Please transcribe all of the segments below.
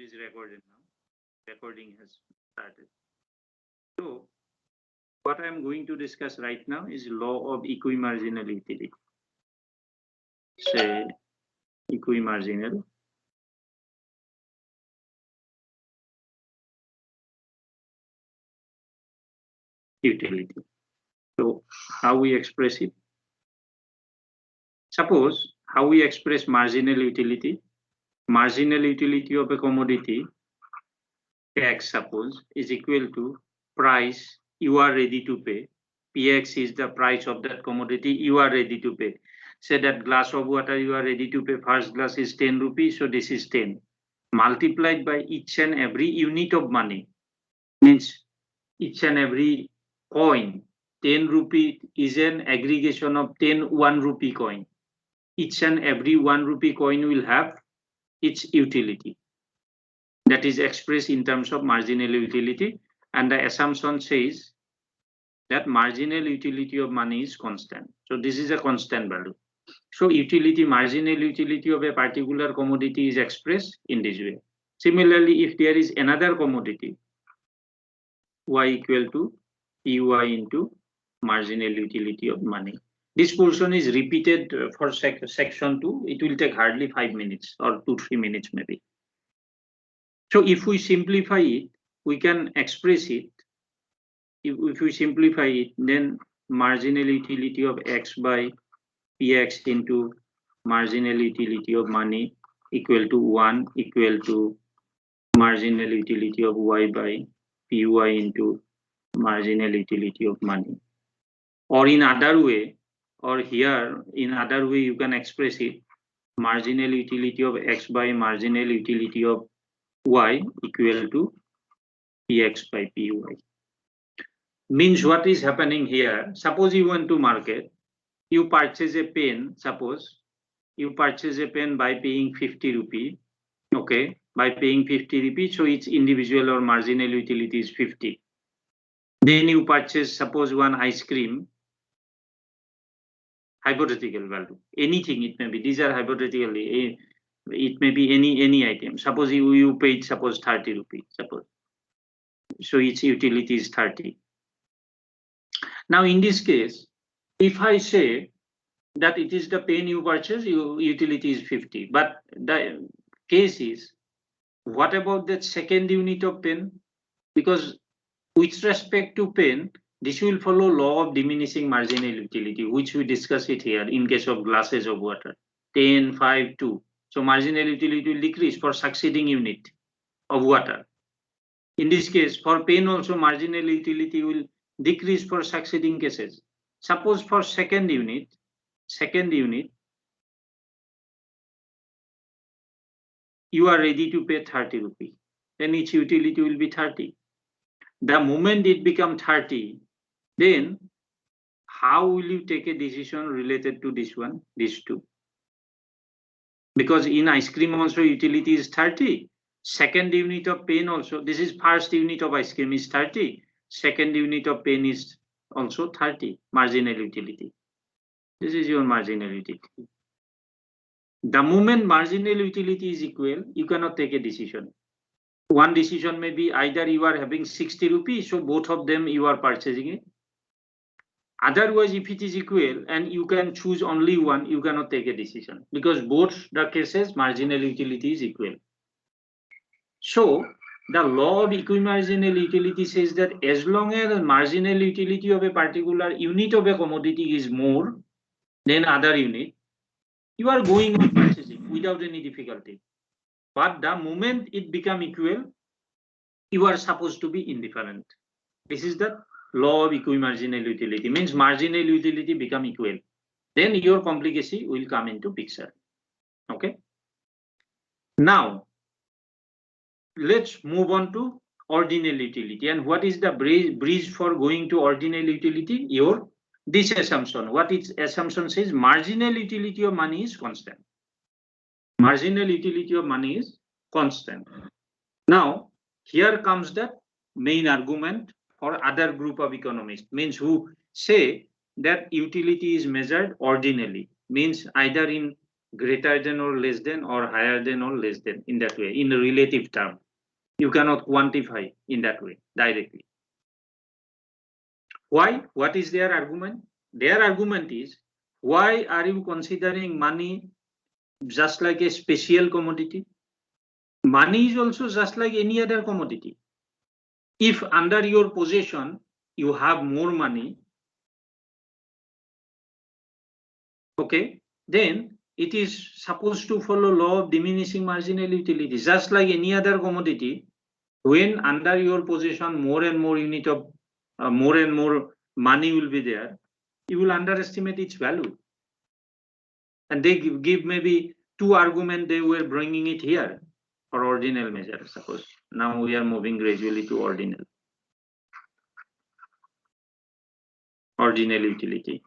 It is recorded now. Recording has started. So what I am going to discuss right now is law of equimarginal utility. Say equimarginal utility. So how we express it? Suppose how we express marginal utility. Marginal utility of a commodity X, suppose, is equal to price you are ready to pay. Px is the price of that commodity you are ready to pay. Say that glass of water you are ready to pay, first glass is 10 rupees, so this is 10. Multiplied by each and every unit of money, means each and every coin. 10 rupee is an aggregation of 10 1 rupee coin. Each and every 1 rupee coin will have its utility. That is expressed in terms of marginal utility, and the assumption says that marginal utility of money is constant. So this is a constant value. So utility, marginal utility of a particular commodity is expressed in this way. Similarly, if there is another commodity, y equal to py into marginal utility of money. This portion is repeated for section 2. It will take hardly 5 minutes or 2-3 minutes maybe. So if we simplify it, we can express it. If we simplify it, then marginal utility of x by px into marginal utility of money equal to 1 equal to marginal utility of y by py into marginal utility of money. Or in other way, or here in other way you can express it, marginal utility of x by marginal utility of y equal to px by py. Means what is happening here? Suppose you went to market, you purchase a pen, suppose you purchase a pen by paying 50 rupee, okay, by paying 50 rupee, so its individual or marginal utility is 50. Then you purchase, suppose, one ice cream, hypothetical value, anything it may be, these are hypothetically, it may be any item. Suppose you paid, suppose 30 rupee, suppose, so its utility is 30. Now in this case, if I say that it is the pen you purchase, your utility is 50, but the case is, what about that second unit of pen? Because with respect to pen, this will follow law of diminishing marginal utility, which we discuss it here in case of glasses of water, 10, 5, 2. So marginal utility will decrease for succeeding unit of water. In this case, for pen also marginal utility will decrease for succeeding cases. Suppose for second unit, you are ready to pay 30 rupees, then its utility will be 30. The moment it becomes 30, then how will you take a decision related to this one, these two? Because in ice cream also utility is 30. Second unit of pen also, this is first unit of ice cream is 30. Second unit of pen is also 30, marginal utility. This is your marginal utility. The moment marginal utility is equal, you cannot take a decision. One decision may be either you are having 60 rupees, so both of them you are purchasing it. Otherwise, if it is equal and you can choose only one, you cannot take a decision because both the cases marginal utility is equal. So the law of equimarginal utility says that as long as the marginal utility of a particular unit of a commodity is more than other unit, you are going on purchasing without any difficulty. But the moment it become equal, you are supposed to be indifferent. This is the law of equimarginal utility, means marginal utility become equal. Then your complicacy will come into picture. Okay. Now, let's move on to ordinal utility. And what is the bridge for going to ordinal utility? This assumption. What its assumption says, marginal utility of money is constant. Marginal utility of money is constant. Now, here comes the main argument for other group of economists, means who say that utility is measured ordinally, means either in greater than or less than or higher than or less than in that way, in a relative term. You cannot quantify in that way directly. Why? What is their argument? Their argument is, why are you considering money just like a special commodity? Money is also just like any other commodity. If under your possession you have more money, okay, then it is supposed to follow law of diminishing marginal utility. Just like any other commodity, when under your possession more and more unit of more and more money will be there, you will underestimate its value. And they give maybe two arguments they were bringing it here for ordinal measure. Suppose now we are moving gradually to ordinal utility.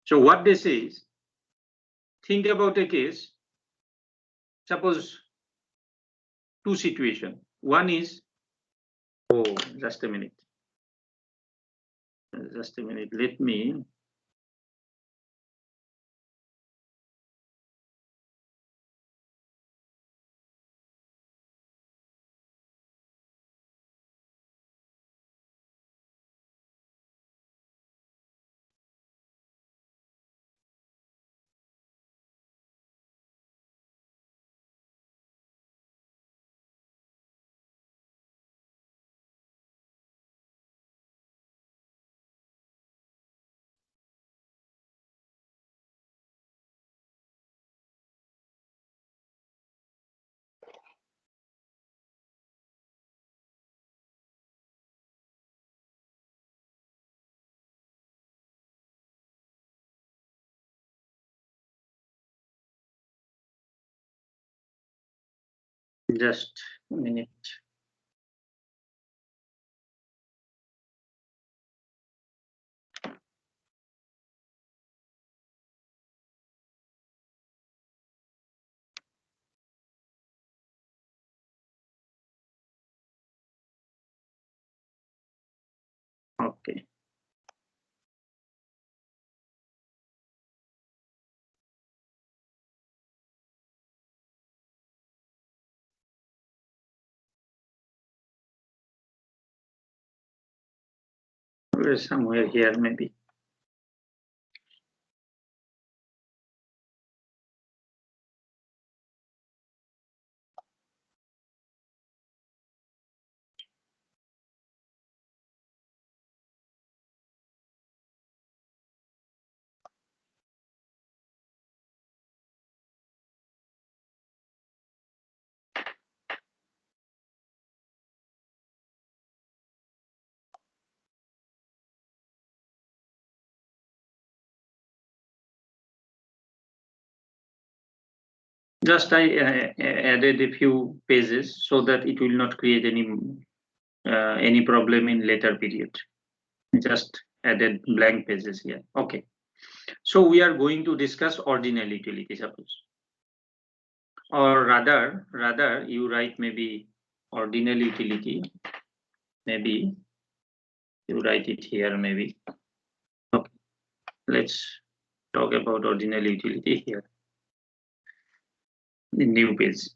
So what they say is, think about a case. Suppose two situations. One is, oh, just a minute. Just a minute. Let me. Just a minute. Okay. Somewhere here maybe. Just I added a few pages so that it will not create any problem in later period. Just added blank pages here. Okay. So we are going to discuss ordinal utility, suppose. Or rather you write maybe ordinal utility. Maybe you write it here maybe. Okay. Let's talk about ordinal utility here. The new page.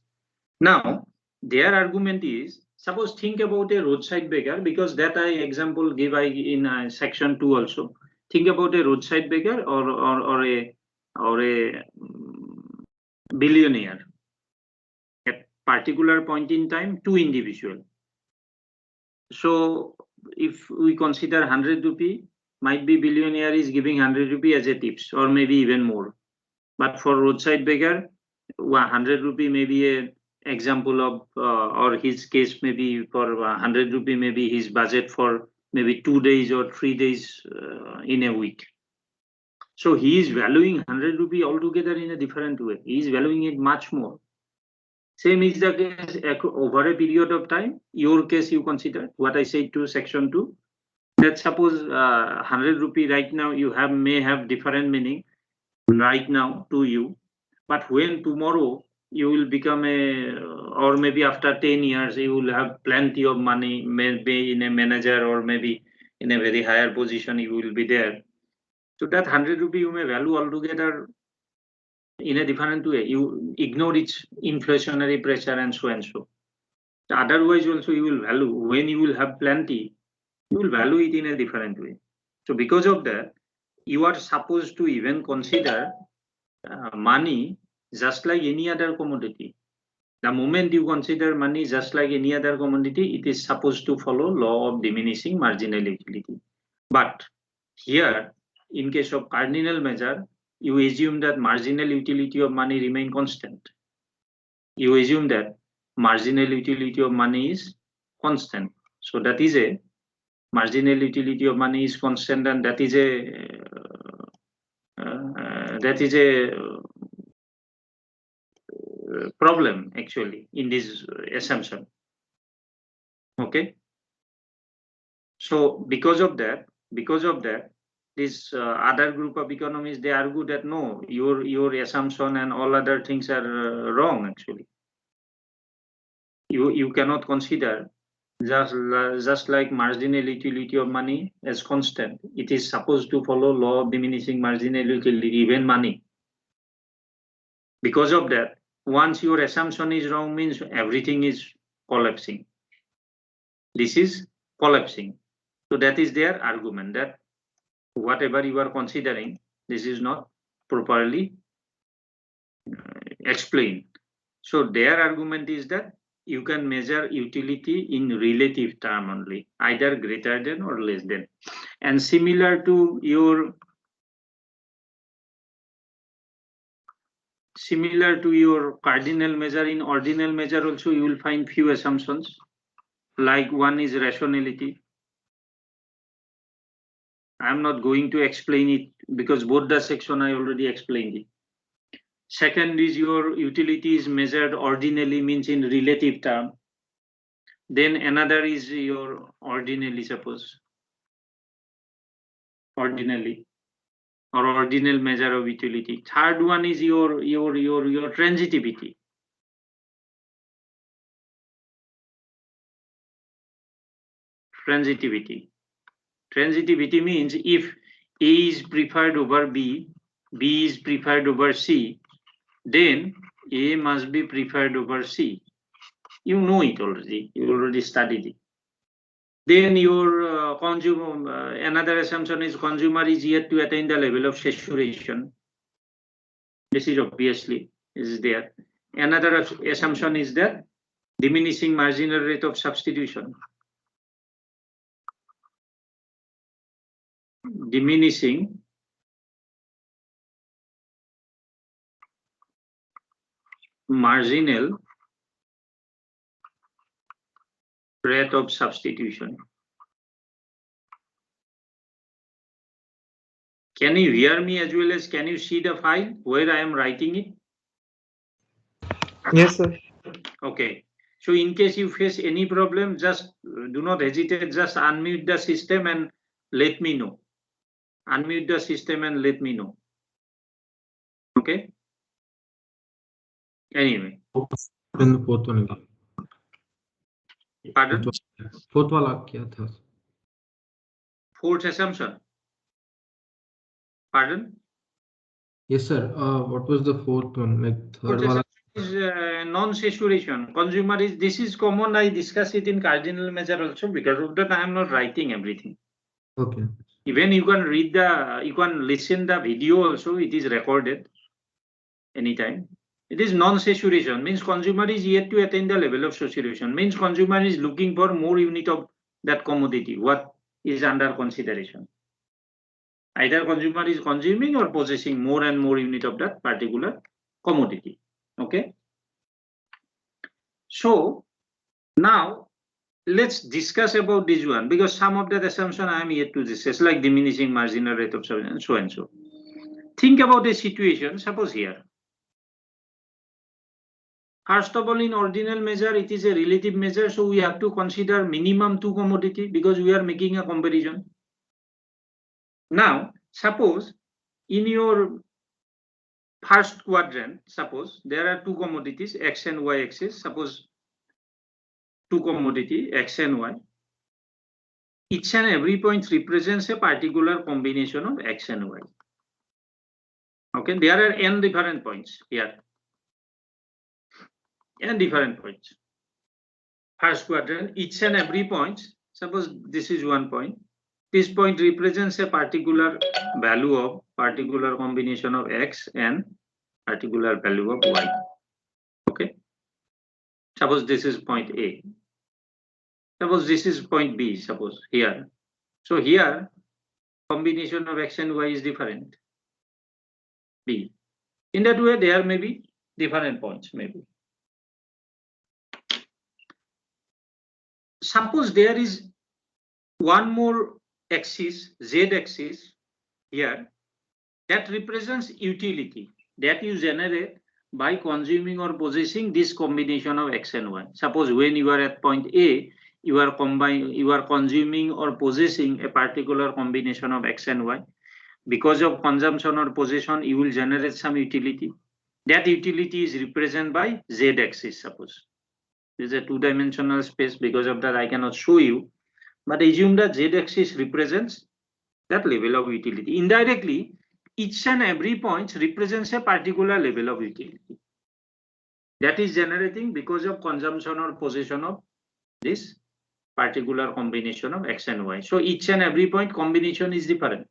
Now, their argument is, suppose think about a roadside beggar, because that I example give I in section 2 also. Think about a roadside beggar or a billionaire. At particular point in time, two individual. So if we consider 100 rupee, might be billionaire is giving 100 rupee as a tips, or maybe even more. But for roadside beggar, 100 rupee may be a example of or his case maybe for 100 rupee maybe his budget for maybe 2 days or 3 days in a week. So he is valuing 100 rupee altogether in a different way. He is valuing it much more. Same is the case over a period of time. Your case you consider what I said to section 2, that suppose 100 rupee right now you may have different meaning right now to you, but when tomorrow you will become or maybe after 10 years you will have plenty of money, maybe in a manager or maybe in a very higher position you will be there. So that 100 rupee you may value altogether in a different way. You ignore its inflationary pressure and so and so. Otherwise also you will value, when you will have plenty, you will value it in a different way. So because of that, you are supposed to even consider money just like any other commodity. The moment you consider money just like any other commodity, it is supposed to follow law of diminishing marginal utility. But here, in case of cardinal measure, you assume that marginal utility of money remain constant. You assume that marginal utility of money is constant. So that is a marginal utility of money is constant, and that is a problem actually in this assumption. Okay. So because of that, this other group of economists, they argue that no, your assumption and all other things are wrong actually. You cannot consider just like marginal utility of money as constant. It is supposed to follow law of diminishing marginal utility, even money. Because of that, once your assumption is wrong, means everything is collapsing. This is collapsing. So that is their argument, that whatever you are considering, this is not properly explained. So their argument is that you can measure utility in relative term only, either greater than or less than. And similar to your cardinal measure, in ordinal measure also you will find few assumptions. Like one is rationality. I am not going to explain it because both the section I already explained it. Second is your utility is measured ordinally, means in relative term. Then another is your ordinally, suppose ordinally or ordinal measure of utility. Third one is your transitivity. Transitivity means if A is preferred over B, B is preferred over C, then A must be preferred over C. You know it already. You already studied it. Then your consumer, another assumption is consumer is yet to attain the level of saturation. This is obviously is there. Another assumption is that diminishing marginal rate of substitution. Diminishing marginal rate of substitution. Can you hear me as well as can you see the file where I am writing it? Yes, sir. Okay. So in case you face any problem, just do not hesitate, just unmute the system and let me know. Unmute the system and let me know. Okay. Anyway. Then fourth one again. Pardon? Fourth वाला क्या था? Fourth assumption. Pardon? Yes, sir. What was the fourth one? Like third one is non-saturation. Consumer is, this is common. I discuss it in cardinal measure also. Because of that, I am not writing everything. Okay. Even you can read you can listen the video also. It is recorded anytime. It is non-saturation, means consumer is yet to attain the level of saturation. Means consumer is looking for more unit of that commodity, what is under consideration. Either consumer is consuming or possessing more and more unit of that particular commodity. Okay. So now let's discuss about this one, because some of that assumption I am yet to discuss, like diminishing marginal rate of substitution, so and so. Think about a situation, suppose here. First of all, in ordinal measure, it is a relative measure, so we have to consider minimum two commodity because we are making a comparison. Now, suppose in your first quadrant, suppose there are two commodities, X and Y axis, suppose two commodity, X and Y. each and every point represents a particular combination of x and y. Okay, there are n different points here. N different points. First quadrant, each and every point, suppose this is one point. This point represents a particular value of particular combination of x and particular value of y. Okay. Suppose this is point A. Suppose this is point B, suppose here. So here, combination of x and y is different. B. In that way, there may be different points, maybe. Suppose there is one more axis, z axis here, that represents utility that you generate by consuming or possessing this combination of x and y. Suppose when you are at point A, you are consuming or possessing a particular combination of x and y. Because of consumption or possession, you will generate some utility. That utility is represented by z axis. Suppose this is a two-dimensional space. Because of that, I cannot show you. But assume that z axis represents that level of utility. Indirectly, each and every point represents a particular level of utility that is generating because of consumption or possession of this particular combination of x and y. So each and every point combination is different.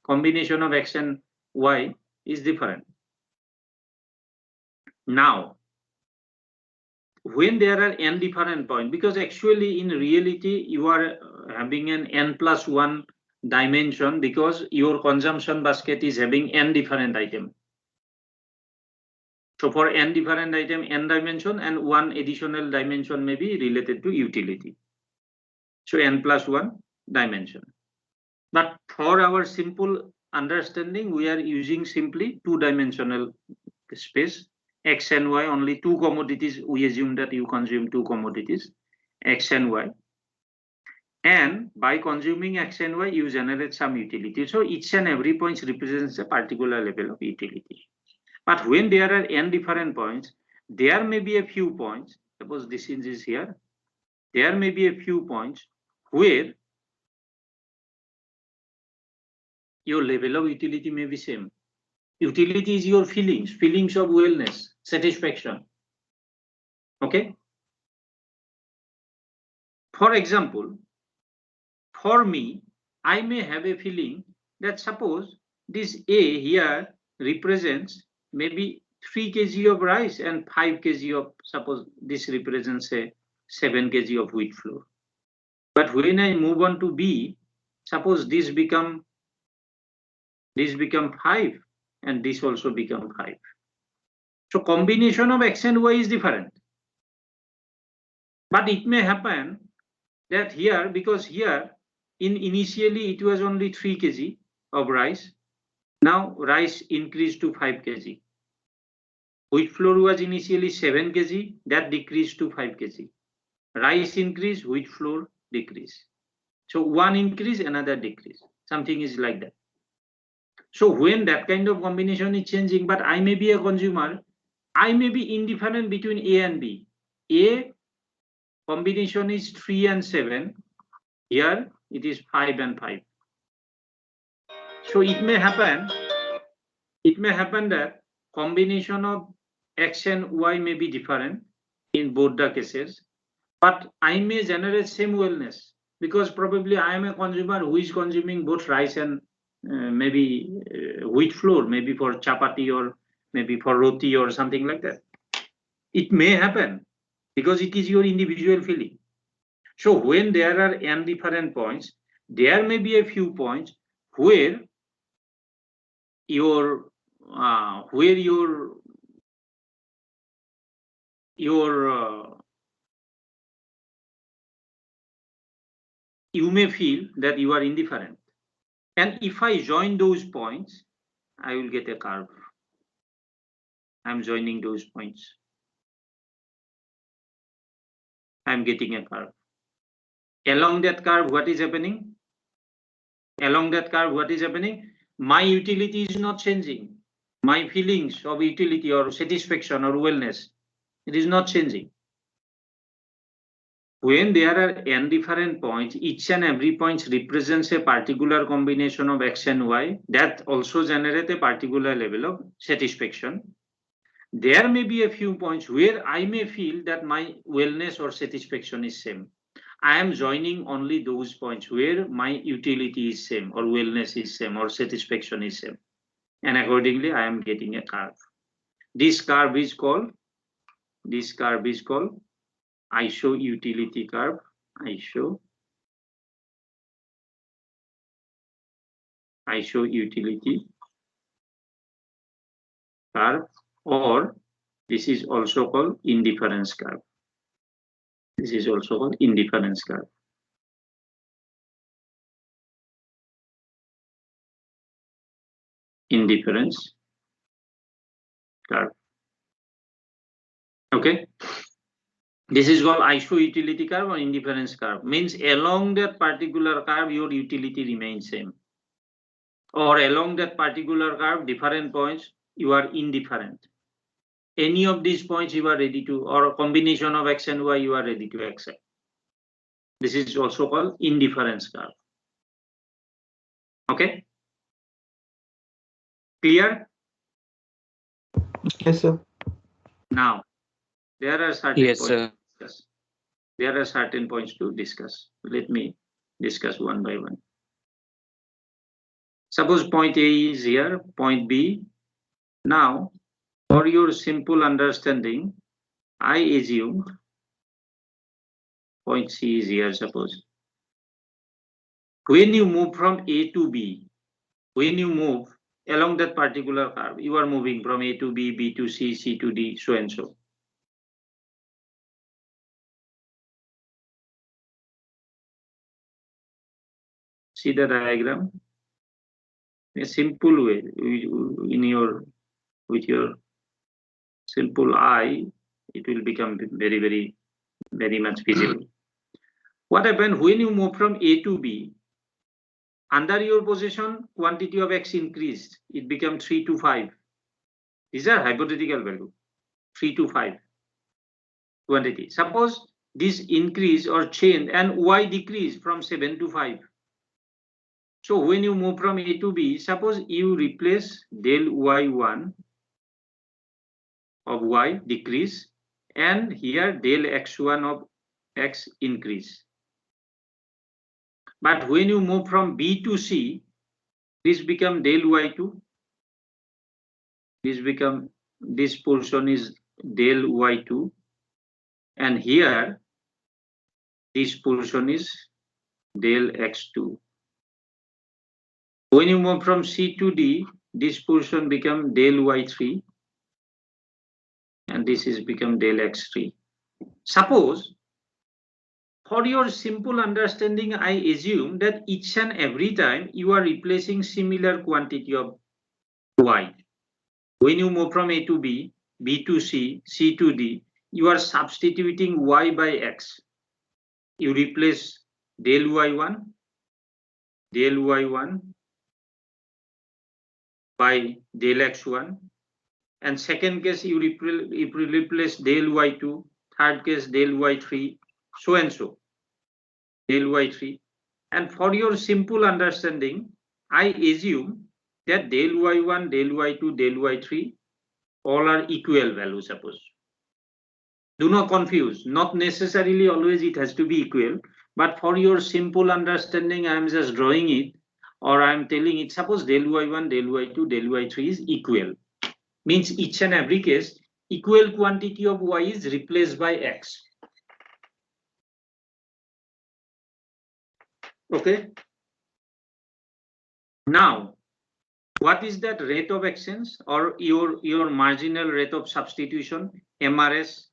Combination of x and y is different. Now, when there are n different points, because actually in reality you are having an n+1 dimension because your consumption basket is having n different items. So for n different item, n dimension, and one additional dimension may be related to utility. So n+1 dimension. But for our simple understanding, we are using simply two-dimensional space. X and y, only two commodities. We assume that you consume two commodities, x and y. And by consuming x and y, you generate some utility. So each and every point represents a particular level of utility. But when there are n different points, there may be a few points. Suppose this is here. There may be a few points where your level of utility may be same. Utility is your feelings of wellness, satisfaction. Okay. For example, for me, I may have a feeling that suppose this A here represents maybe 3 kg of rice and 5 kg of, suppose this represents a 7 kg of wheat flour. But when I move on to B, suppose this become 5 and this also become 5. So combination of x and y is different. But it may happen that here, because here initially it was only 3 kg of rice. Now rice increased to 5 kg. Wheat flour was initially 7 kg, that decreased to 5 kg. Rice increase, wheat flour decrease. So one increase, another decrease. Something is like that. So when that kind of combination is changing, but I may be a consumer, I may be indifferent between A and B. A combination is 3 and 7. Here it is 5 and 5. So it may happen that combination of x and y may be different in both the cases, but I may generate same wellness because probably I am a consumer who is consuming both rice and maybe wheat flour, maybe for chapati or maybe for roti or something like that. It may happen because it is your individual feeling. So when there are n different points, there may be a few points where you may feel that you are indifferent. And if I join those points, I will get a curve. I'm joining those points. I'm getting a curve. Along that curve, what is happening? Along that curve, what is happening? My utility is not changing. My feelings of utility or satisfaction or wellness, it is not changing. when there are n different points, each and every point represents a particular combination of x and y that also generate a particular level of satisfaction. There may be a few points where I may feel that my wellness or satisfaction is same. I am joining only those points where my utility is same or wellness is same or satisfaction is same. And accordingly, I am getting a curve. This curve is called iso-utility curve. Iso-utility curve, or this is also called indifference curve. This is also called indifference curve. Indifference curve. Okay. This is called iso-utility curve or indifference curve. Means along that particular curve, your utility remains same. Or along that particular curve, different points, you are indifferent. Any of these points you are ready to, or a combination of x and y, you are ready to accept. This is also called indifference curve. Okay? Clear? Yes, sir. Now, there are certain Yes, points sir. to discuss. There are certain points to discuss. Let me discuss one by one. Suppose point A is here, point B. Now, for your simple understanding, I assume point C is here, suppose. When you move from A to B, when you move along that particular curve, you are moving from A to B, B to C, C to D, so and so. See the diagram? A simple way, with your simple eye, it will become very much visible. What happens when you move from A to B? Under your possession, quantity of x increased. It became 3 to 5. These are hypothetical value. 3 to 5 quantity. Suppose this increase or change and y decrease from 7 to 5. So when you move from A to B, suppose you replace del y1 of y decrease and here del x1 of x increase. But when you move from B to C, this become del y2. This portion is del y2, and here this portion is del x2. When you move from C to D, this portion become del y3, and this is become del x3. Suppose, for your simple understanding, I assume that each and every time you are replacing similar quantity of y. When you move from A to B, B to C, C to D, you are substituting y by x. You replace del y1 by del x1, and second case you replace del y2, third case del y3, so and so, del y3. And for your simple understanding, I assume that del y1, del y2, del y3 all are equal values, suppose. Do not confuse, not necessarily always it has to be equal, but for your simple understanding, I am just drawing it, or I am telling it, suppose del y1, del y2, del y3 is equal. Means each and every case, equal quantity of y is replaced by x. Okay. Now, what is that rate of exchange or your marginal rate of substitution? MRS,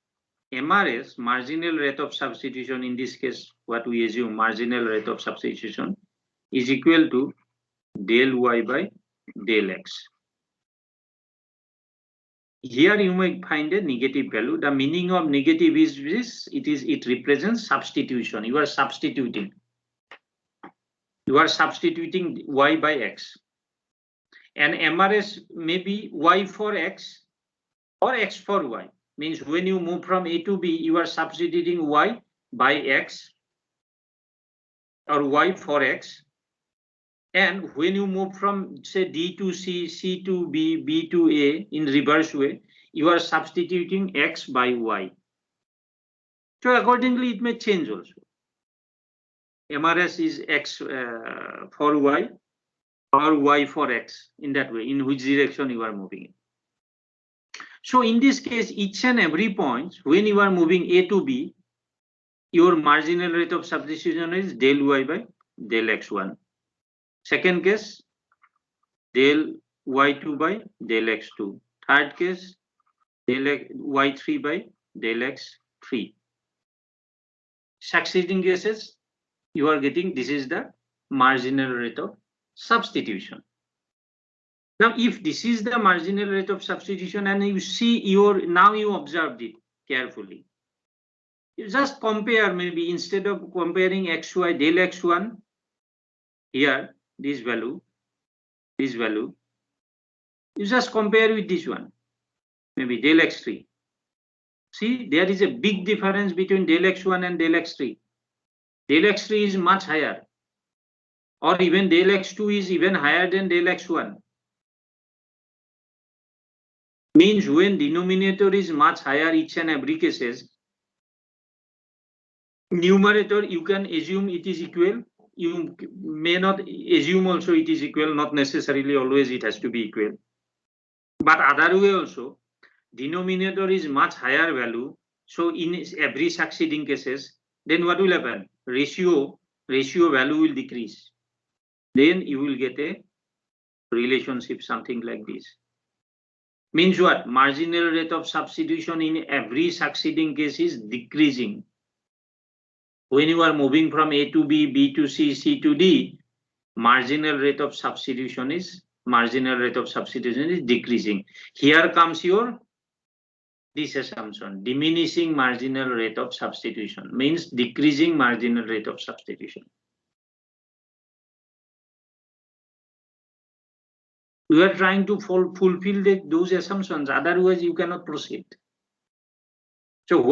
marginal rate of substitution, in this case, what we assume marginal rate of substitution is equal to del y by del x. Here you may find a negative value. The meaning of negative is this, it represents substitution. You are substituting y by x. And MRS may be y for x or x for y. Means when you move from A to B, you are substituting y by x or y for x. And when you move from, say, D to C, C to B, B to A in reverse way, you are substituting x by y. So accordingly, it may change also. MRS is x for y or y for x, in that way, in which direction you are moving in. So in this case, each and every point, when you are moving A to B, your marginal rate of substitution is del y by del x1. Second case, del y2 by del x2. Third case, del y3 by del x3. Succeeding cases, you are getting, this is the marginal rate of substitution. Now, if this is the marginal rate of substitution and you see now you observed it carefully. You just compare, maybe instead of comparing xy del x1, here, this value, you just compare with this one, maybe del x3. See, there is a big difference between del x1 and del x3. Del x3 is much higher, or even del x2 is even higher than del x1. Means when denominator is much higher each and every cases, numerator you can assume it is equal. You may not assume also it is equal, not necessarily always it has to be equal. But other way also, denominator is much higher value. So in every succeeding cases, then what will happen? Ratio value will decrease. Then you will get a relationship something like this. Means what? Marginal rate of substitution in every succeeding case is decreasing. When you are moving from A to B, B to C, C to D, marginal rate of substitution is decreasing. Here comes your this assumption, diminishing marginal rate of substitution, means decreasing marginal rate of substitution. You are trying to fulfill those assumptions, otherwise you cannot proceed. So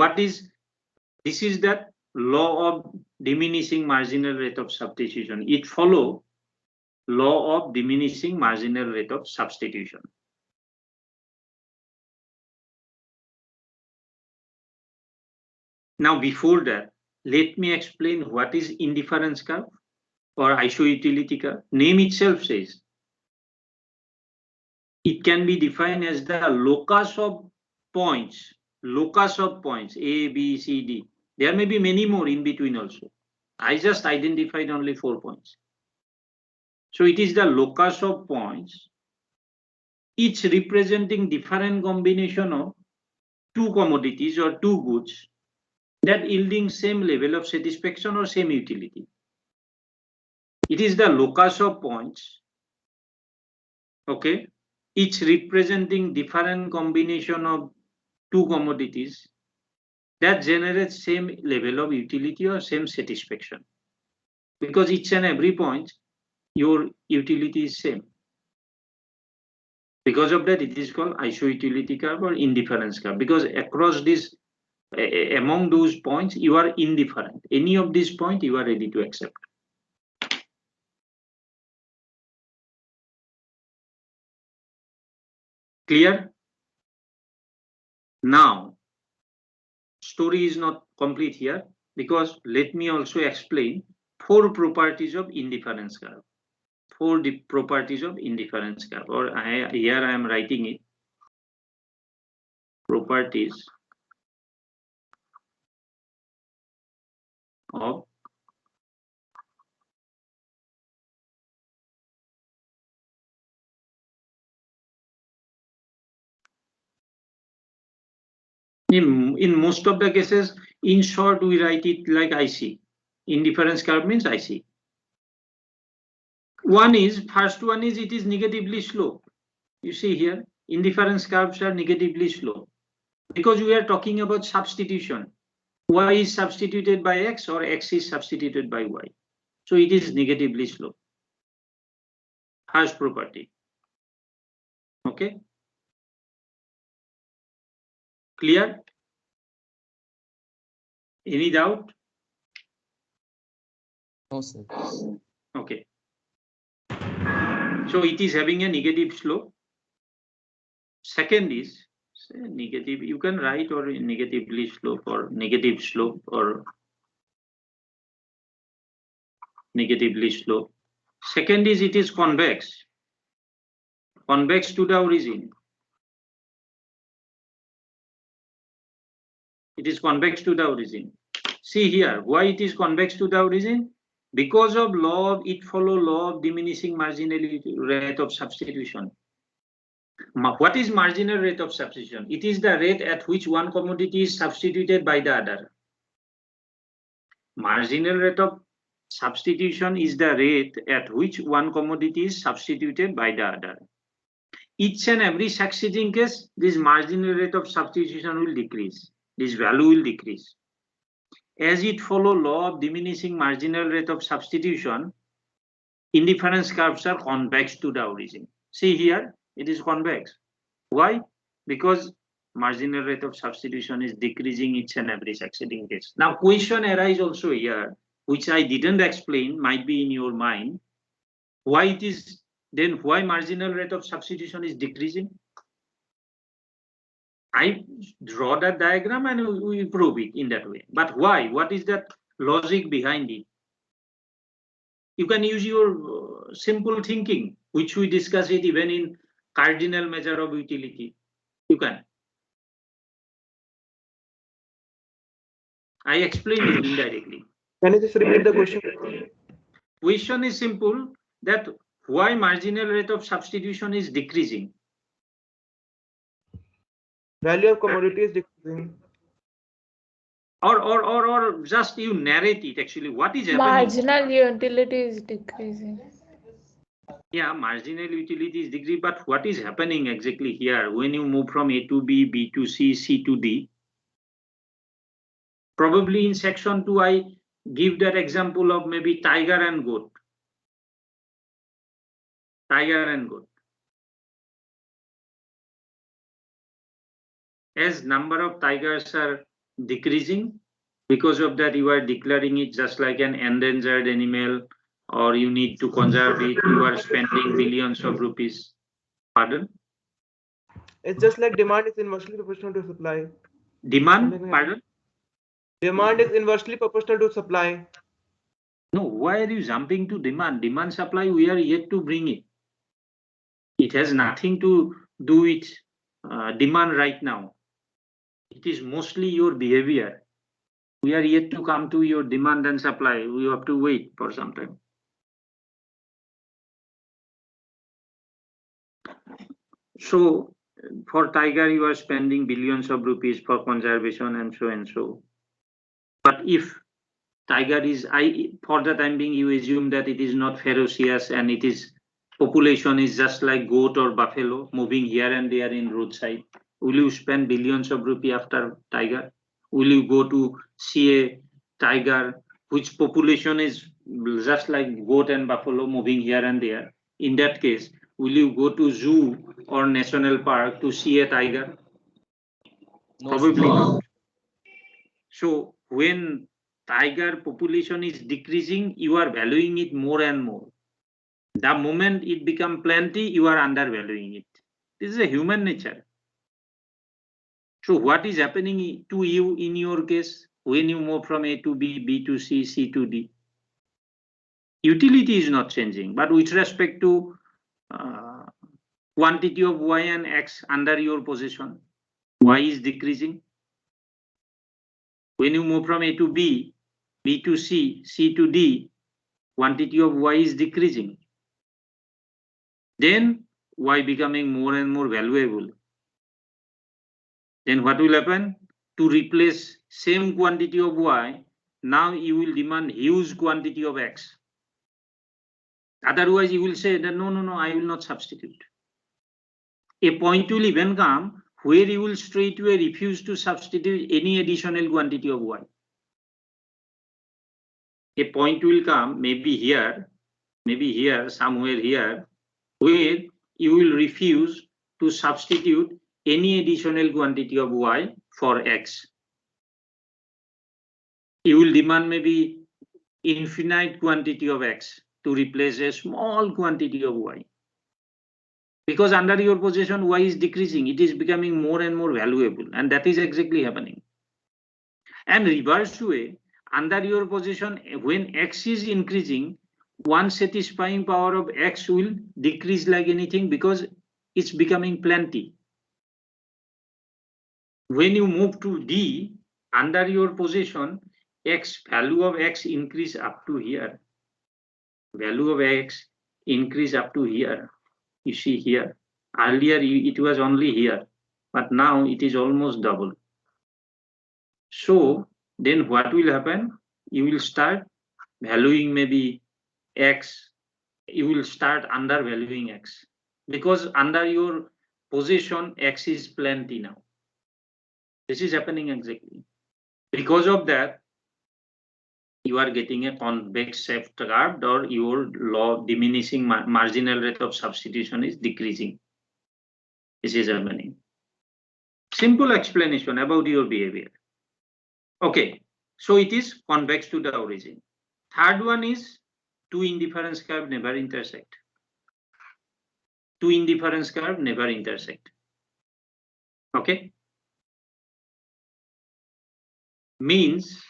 this is that law of diminishing marginal rate of substitution. It follows law of diminishing marginal rate of substitution. Now, before that, let me explain what is indifference curve or isoutility curve. Name itself says it can be defined as the locus of points, A, B, C, D. There may be many more in between also. I just identified only 4 points. So it is the locus of points, each representing different combination of two commodities or two goods that yielding same level of satisfaction or same utility. It is the locus of points, okay, each representing different combination of two commodities that generates same level of utility or same satisfaction. Because each and every point, your utility is same. Because of that, it is called isoutility curve or indifference curve. Because across this, among those points, you are indifferent. Any of these points, you are ready to accept. Clear? Now, story is not complete here, because let me also explain 4 properties of indifference curve. 4 properties of indifference curve, or here I am writing it. Properties of in most of the cases, in short, we write it like IC. Indifference curve means IC. First one is it is negatively slow. You see here, indifference curves are negatively slow because we are talking about substitution. Y is substituted by X or X is substituted by Y. So it is negatively slow. First property. Okay. Clear? Any doubt? No, sir. Okay. So it is having a negative slope. Second is say negative, you can write or negatively slope or negative slope or negatively slope. Second is it is convex. Convex to the origin. It is convex to the origin. See here, why it is convex to the origin? Because of law of it follow law of diminishing marginal rate of substitution. What is marginal rate of substitution? It is the rate at which one commodity is substituted by the other. Marginal rate of substitution is the rate at which one commodity is substituted by the other. Each and every succeeding case, this marginal rate of substitution will decrease. This value will decrease. As it follow law of diminishing marginal rate of substitution, indifference curves are convex to the origin. See here, it is convex. Why? Because marginal rate of substitution is decreasing each and every succeeding case. Now, question arises also here, which I didn't explain, might be in your mind. Why it is then? Why marginal rate of substitution is decreasing? I draw that diagram and we prove it in that way. But why? What is that logic behind it? You can use your simple thinking, which we discuss it even in cardinal measure of utility. You can. I explained it indirectly. Can you just repeat the question? Question is simple, that why marginal rate of substitution is decreasing. Value of commodity is decreasing. Or just you narrate it actually. What is happening? Marginal utility is decreasing. Yeah, marginal utility is decreasing, but what is happening exactly here when you move from A to B, B to C, C to D? Probably in section 2, I give that example of maybe tiger and goat. Tiger and goat. As number of tigers are decreasing, because of that you are declaring it just like an endangered animal, or you need to conserve it, you are spending billions of rupees. Pardon? It's just like demand is inversely proportional to supply. Demand? Pardon? Demand is inversely proportional to supply. No, why are you jumping to demand? Demand supply, we are yet to bring it. It has nothing to do with demand right now. It is mostly your behavior. We are yet to come to your demand and supply. We have to wait for some time. So for tiger, you are spending billions of rupees for conservation and so and so. But if tiger is, for the time being, you assume that it is not ferocious and it is population is just like goat or buffalo moving here and there in roadside. Will you spend billions of rupees after tiger? Will you go to see a tiger which population is just like goat and buffalo moving here and there? In that case, will you go to zoo or national park to see a tiger? No, Probably sir. not. So when tiger population is decreasing, you are valuing it more and more. The moment it becomes plenty, you are undervaluing it. This is a human nature. So what is happening to you in your case when you move from A to B, B to C, C to D? Utility is not changing, but with respect to quantity of Y and X under your possession, Y is decreasing. When you move from A to B, B to C, C to D, quantity of Y is decreasing. Then Y becoming more and more valuable. Then what will happen? To replace same quantity of Y, now you will demand huge quantity of X. Otherwise, you will say that no, I will not substitute. A point will even come where you will straightway refuse to substitute any additional quantity of Y. A point will come, maybe here, somewhere here, where you will refuse to substitute any additional quantity of Y for X. You will demand maybe infinite quantity of X to replace a small quantity of Y. Because under your possession, Y is decreasing. It is becoming more and more valuable. And that is exactly happening. And reverse way, under your possession, when X is increasing, one satisfying power of X will decrease like anything because it's becoming plenty. When you move to D, under your possession, X, value of X increase up to here. Value of X increase up to here. You see here. Earlier it was only here, but now it is almost double. So then what will happen? You will start valuing maybe X. You will start undervaluing X because under your possession, X is plenty now. This is happening exactly. Because of that, you are getting a convex shape curve, or your law diminishing marginal rate of substitution is decreasing. This is happening. Simple explanation about your behavior. Okay, so it is convex to the origin. Third one is two indifference curve never intersect. Two indifference curve never intersect. Okay, means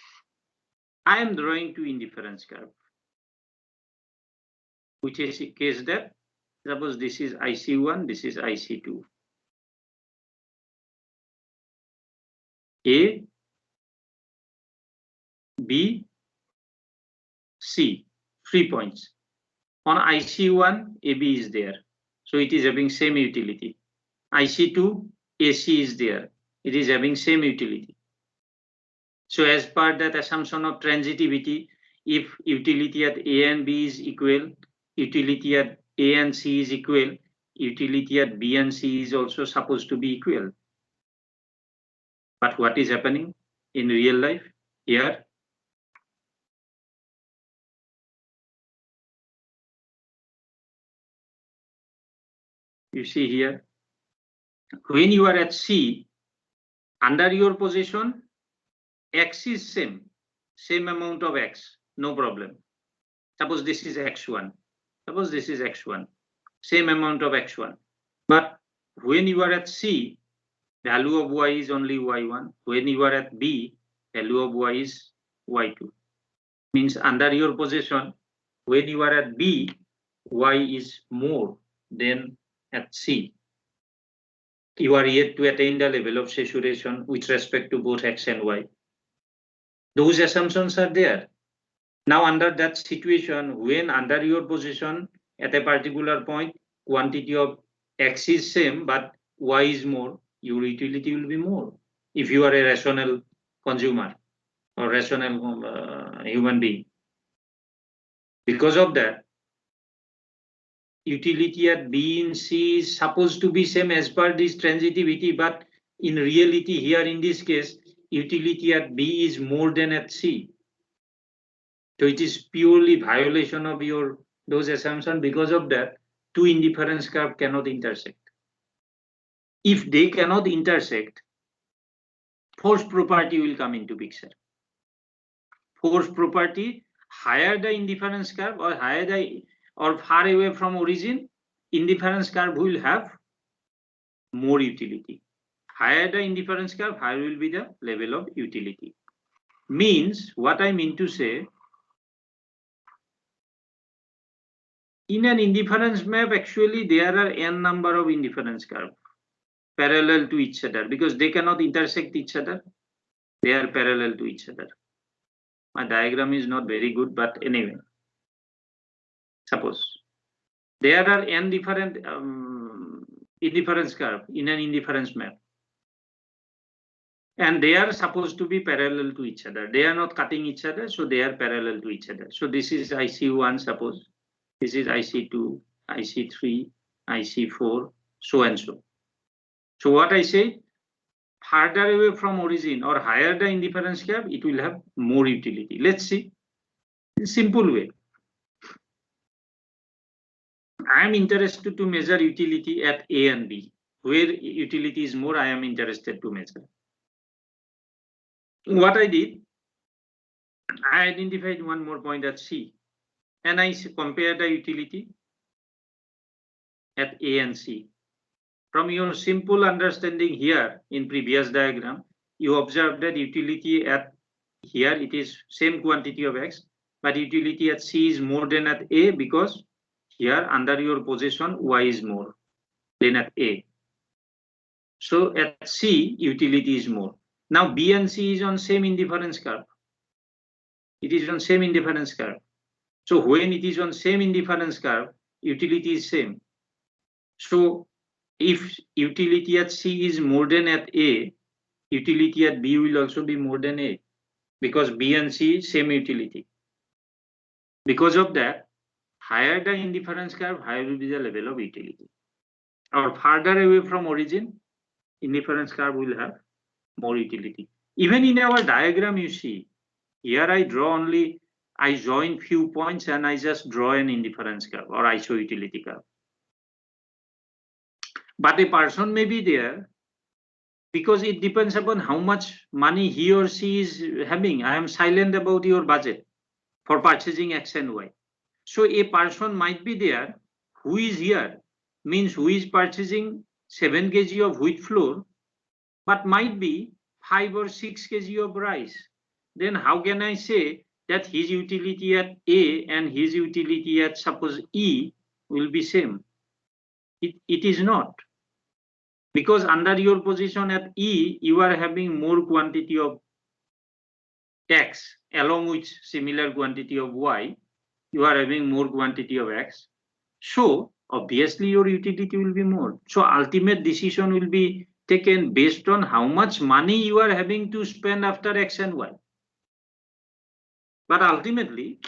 I am drawing two indifference curve, which is a case that suppose this is IC1, this is IC2. A, B, C, 3 points. On IC1, AB is there. So it is having same utility. IC2, AC is there. It is having same utility. So as per that assumption of transitivity, if utility at A and B is equal, utility at A and C is equal, utility at B and C is also supposed to be equal. But what is happening in real life here? You see here, when you are at C, under your possession, X is same amount of X, no problem. Suppose this is X1, suppose this is X1, same amount of X1. But when you are at C, value of Y is only Y1. When you are at B, value of Y is Y2. Means under your possession, when you are at B, Y is more than at C. You are yet to attain the level of saturation with respect to both X and Y. Those assumptions are there. Now under that situation, when under your possession at a particular point, quantity of X is same, but Y is more, your utility will be more. If you are a rational consumer or rational human being. Because of that, utility at B in C is supposed to be same as per this transitivity, but in reality here in this case, utility at B is more than at C. So it is purely violation of your those assumptions. Because of that, two indifference curve cannot intersect. If they cannot intersect, force property will come into picture. Force property, higher the indifference curve or higher the or far away from origin, indifference curve will have more utility. Higher the indifference curve, higher will be the level of utility. Means what I mean to say, in an indifference map, actually there are n number of indifference curves parallel to each other because they cannot intersect each other. They are parallel to each other. My diagram is not very good, but anyway, suppose there are n different indifference curve in an indifference map, and they are supposed to be parallel to each other. They are not cutting each other, so they are parallel to each other. So this is IC1, suppose this is IC2, IC3, IC4, so and so. So what I say, farther away from origin or higher the indifference curve, it will have more utility. Let's see, in simple way. I am interested to measure utility at A and B. Where utility is more, I am interested to measure. What I did, I identified one more point at C, and I compared the utility at A and C. From your simple understanding here in previous diagram, you observe that utility at here it is same quantity of X, but utility at C is more than at A because here under your possession Y is more than at A. So at C utility is more. Now B and C is on same indifference curve. It is on same indifference curve. So when it is on same indifference curve, utility is same. So if utility at C is more than at A, utility at B will also be more than A because B and C is same utility. Because of that, higher the indifference curve, higher will be the level of utility. Or further away from origin, indifference curve will have more utility. Even in our diagram, you see, here I join few points and I just draw an indifference curve or iso-utility curve. But a person may be there because it depends upon how much money he or she is having. I am silent about your budget for purchasing X and Y. So a person might be there who is here, means who is purchasing 7 kg of wheat flour, but might be 5 or 6 kg of rice. Then how can I say that his utility at A and his utility at suppose E will be same? It is not. Because under your position at E, you are having more quantity of X along with similar quantity of Y. You are having more quantity of X. So obviously your utility will be more. So ultimate decision will be taken based on how much money you are having to spend after X and Y. But ultimately,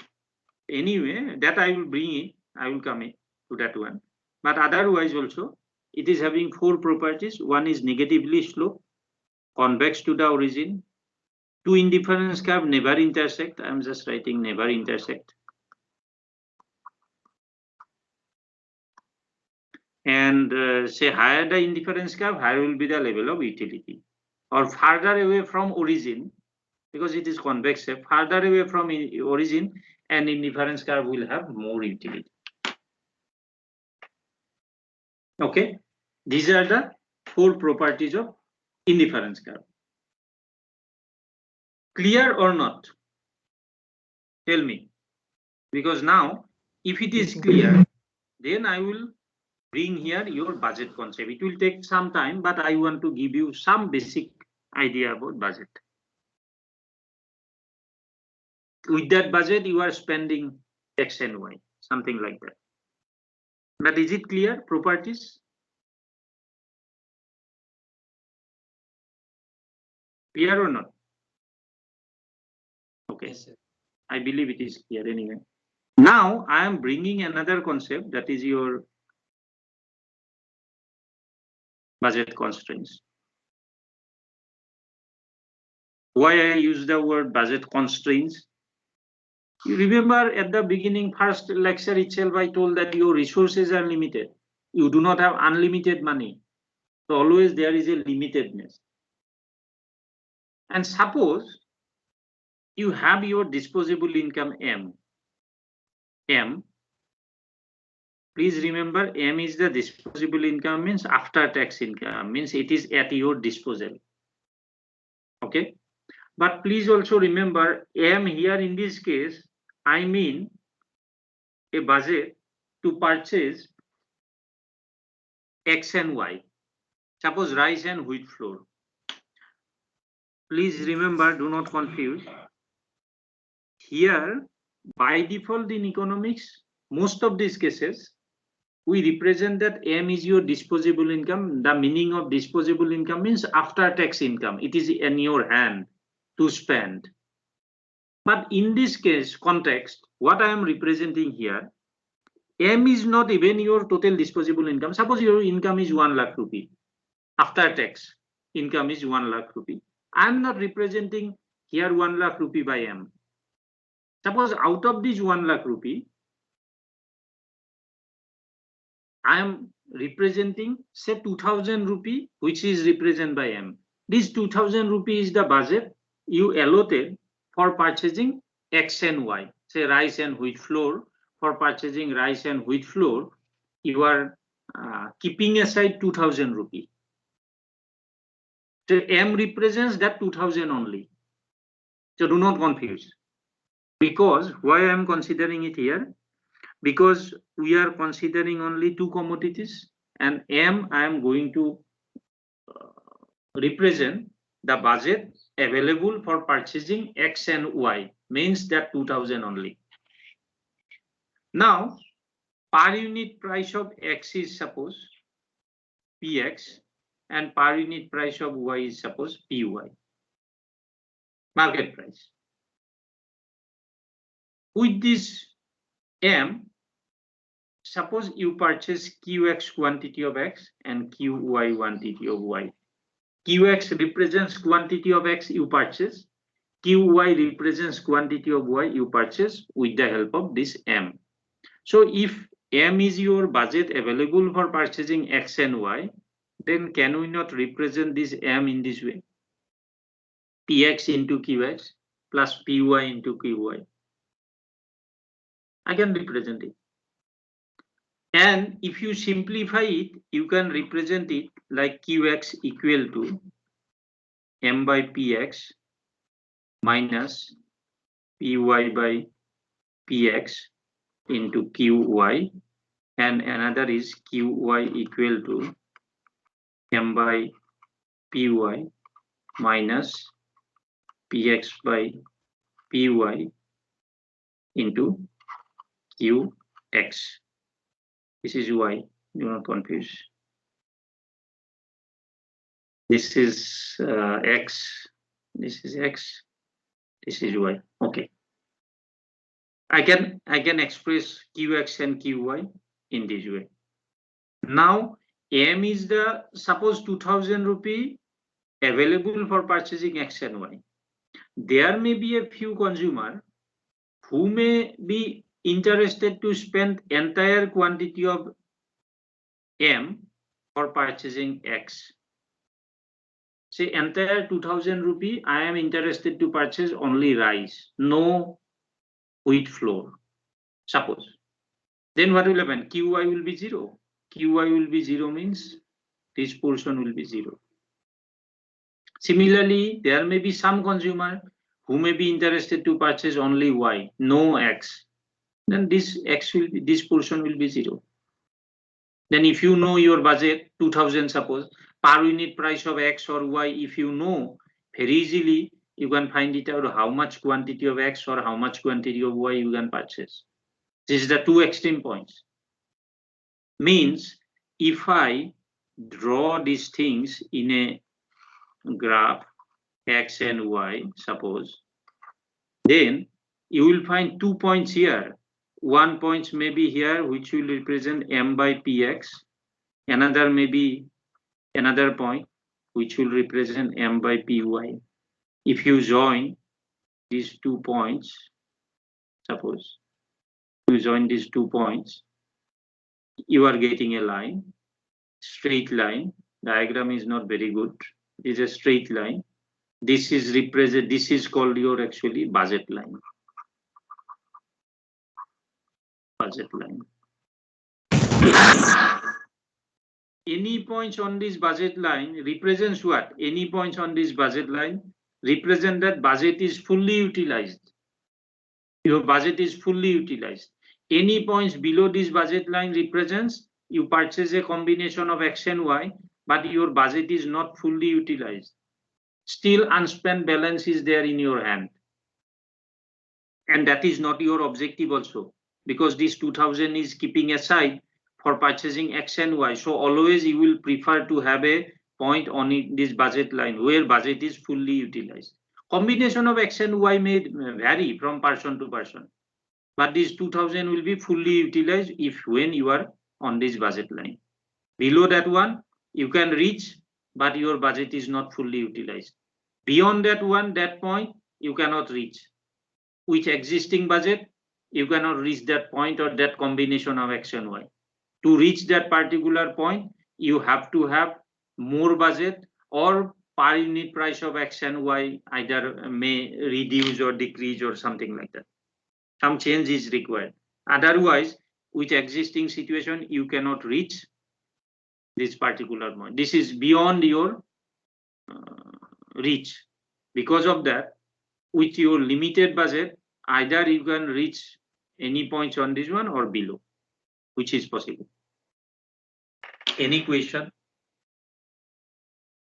anyway, that I will bring it, I will come in to that one. But otherwise also, it is having 4 properties. One is negatively slope, convex to the origin. 2 indifference curve never intersect. I am just writing never intersect. And say higher the indifference curve, higher will be the level of utility. Or further away from origin, because it is convex shape, further away from origin, and indifference curve will have more utility. Okay, these are the 4 properties of indifference curve. Clear or not? Tell me. Because now, if it is clear, then I will bring here your budget concept. It will take some time, but I want to give you some basic idea about budget. With that budget, you are spending X and Y, something like that. But is it clear, properties? Clear or not? Okay, Yes, sir. I believe it is clear anyway. Now I am bringing another concept, that is your budget constraints. Why I use the word budget constraints? You remember at the beginning, first lecture itself, I told that your resources are limited. You do not have unlimited money. So always there is a limitedness. And suppose you have your disposable income M. Please remember, M is the disposable income, means after tax income, means it is at your disposal. Okay. But please also remember, M here in this case, I mean a budget to purchase X and Y. Suppose rice and wheat flour. Please remember, do not confuse. Here, by default in economics, most of these cases, we represent that M is your disposable income. The meaning of disposable income means after tax income. It is in your hand to spend. But in this case, context, what I am representing here, M is not even your total disposable income. Suppose your income is 1 lakh rupee. After tax, income is 1 lakh rupee. I am not representing here 1 lakh rupee by M. Suppose out of this 1 lakh rupee, I am representing say 2000 rupee, which is represented by M. This 2000 rupee is the budget you allotted for purchasing X and Y, say rice and wheat flour. For purchasing rice and wheat flour, you are keeping aside 2000 rupee. So M represents that 2000 only. So do not confuse. Because why I am considering it here? Because we are considering only two commodities, and M I am going to represent the budget available for purchasing X and Y, means that 2000 only. Now, per unit price of X is suppose PX, and per unit price of Y is suppose PY, market price. With this M, suppose you purchase QX quantity of X and QY quantity of Y. QX represents quantity of X you purchase, QY represents quantity of Y you purchase with the help of this M. So if M is your budget available for purchasing X and Y, then can we not represent this M in this way? PX into QX plus PY into QY. I can represent it. And if you simplify it, you can represent it like QX equal to M by PX minus PY by PX into QY, and another is QY equal to M by PY minus PX by PY into QX. This is Y, do not confuse. This is X, this is X, this is Y. Okay. I can express QX and QY in this way. Now M is the suppose 2000 rupee available for purchasing X and Y. There may be a few consumer who may be interested to spend entire quantity of M for purchasing X. Say entire 2000 rupee, I am interested to purchase only rice, no wheat flour. Suppose. Then what will happen? QY will be 0. QY will be 0 means this portion will be 0. Similarly, there may be some consumer who may be interested to purchase only Y, no X. Then this X will be, this portion will be 0. Then if you know your budget 2000, suppose per unit price of X or Y, if you know very easily, you can find it out how much quantity of X or how much quantity of Y you can purchase. This is the two extreme points. Means if I draw these things in a graph X and Y, suppose, then you will find 2 points here. One point may be here, which will represent M by PX. Another may be another point, which will represent M by PY. If you join these 2 points, suppose you join these 2 points, you are getting a line, straight line. Diagram is not very good. It is a straight line. This is represent. This is called your actually budget line. Budget line. Any points on this budget line represents what? Any points on this budget line represent that budget is fully utilized. Your budget is fully utilized. Any points below this budget line represents you purchase a combination of X and Y, but your budget is not fully utilized. Still unspent balance is there in your hand. And that is not your objective also, because this 2000 is keeping aside for purchasing X and Y. So always you will prefer to have a point on it, this budget line where budget is fully utilized. Combination of X and Y may vary from person to person, but this 2000 will be fully utilized if when you are on this budget line. Below that one, you can reach, but your budget is not fully utilized. Beyond that one, that point, you cannot reach. With existing budget, you cannot reach that point or that combination of X and Y. To reach that particular point, you have to have more budget or per unit price of X and Y either may reduce or decrease or something like that. Some change is required. Otherwise, with existing situation, you cannot reach this particular point. This is beyond your reach. Because of that, with your limited budget, either you can reach any points on this one or below, which is possible. Any question?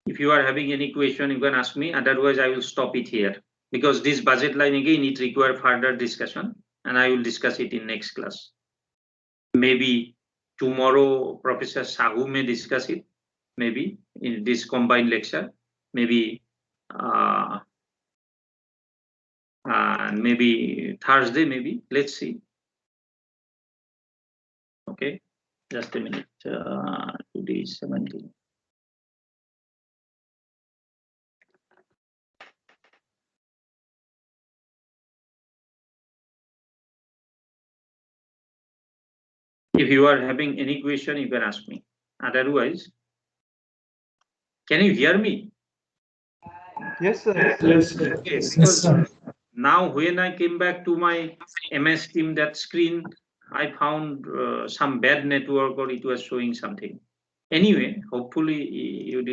If you are having any question, you can ask me. Otherwise, I will stop it here because this budget line again, it requires further discussion, and I will discuss it in next class. Maybe tomorrow, Professor Sahu may discuss it. Maybe in this combined lecture. Maybe maybe Thursday. Maybe let's see. Okay, just a minute. Today is 17. If you are having any question, you can ask me. Otherwise, can you hear me? Yes, sir. Yes, sir. Okay, because now when I came back to my MS Team, that screen, I found some bad network or it was showing something. Anyway, hopefully you did.